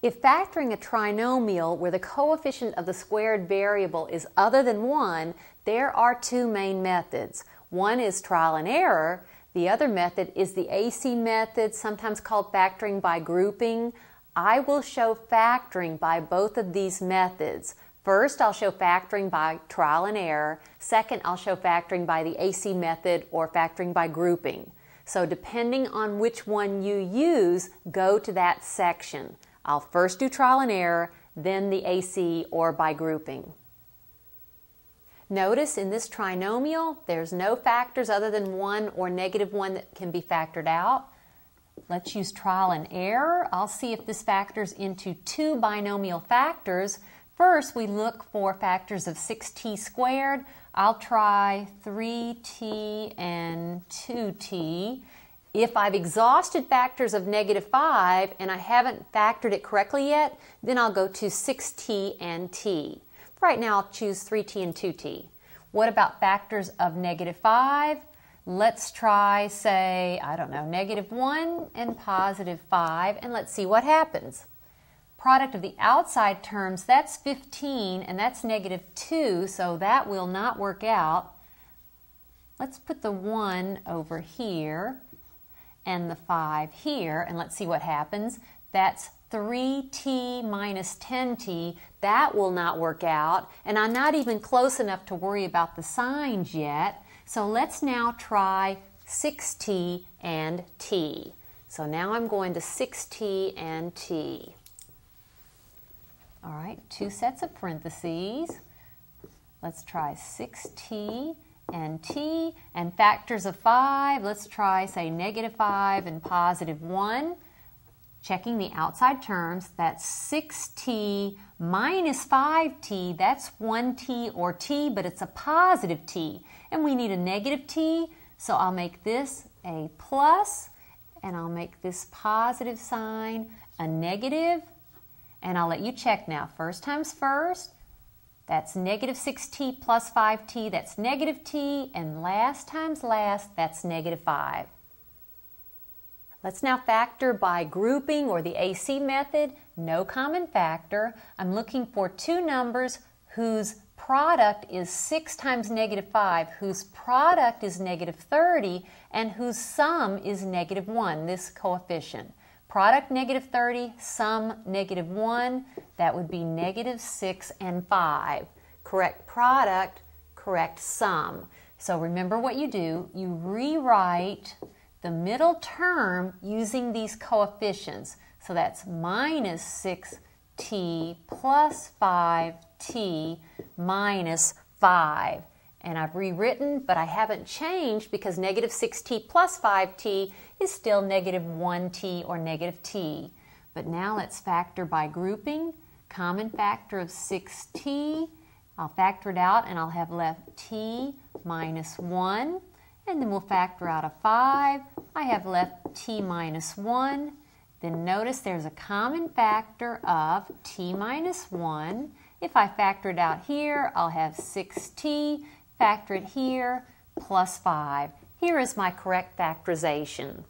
If factoring a trinomial where the coefficient of the squared variable is other than 1, there are two main methods. One is trial and error. The other method is the AC method, sometimes called factoring by grouping. I will show factoring by both of these methods. First, I'll show factoring by trial and error. Second, I'll show factoring by the AC method or factoring by grouping. So depending on which one you use, go to that section. I'll first do trial and error, then the AC or by grouping. Notice in this trinomial, there's no factors other than 1 or -1 that can be factored out. Let's use trial and error. I'll see if this factors into two binomial factors. First, we look for factors of 6t squared. I'll try 3t and 2t. If I've exhausted factors of -5 and I haven't factored it correctly yet, then I'll go to 6t and t. Right now, I'll choose 3t and 2t. What about factors of -5? Let's try, say, I don't know, -1 and +5, and let's see what happens. Product of the outside terms, that's 15, and that's -2, so that will not work out. Let's put the 1 over here and the 5 here, and let's see what happens. That's 3t minus 10t. That will not work out, and I'm not even close enough to worry about the signs yet. So let's now try 6t and t. So now I'm going to 6t and t. All right, two sets of parentheses. Let's try 6t and t, and factors of 5. Let's try, say, -5 and +1. Checking the outside terms, that's 6t minus 5t, that's 1t or t, but it's a positive t. And we need a negative t, so I'll make this a plus, and I'll make this positive sign a negative, and I'll let you check now. First times first, that's -6t plus 5t, that's negative t, and last times last, that's -5. Let's now factor by grouping or the AC method. No common factor. I'm looking for two numbers whose product is 6 times -5, whose product is -30, and whose sum is -1, this coefficient. Product -30, sum -1, that would be -6 and 5. Correct product, correct sum. So remember what you do. You rewrite the middle term using these coefficients. So that's -6t plus 5t minus 5. And I've rewritten, but I haven't changed because -6t plus 5t is still -1t or -t. But now let's factor by grouping. Common factor of 6t. I'll factor it out and I'll have left t minus 1. And then we'll factor out a 5. I have left t minus 1. Then notice there's a common factor of t minus 1. If I factor it out here, I'll have 6t. Factor it here, plus 5. Here is my correct factorization.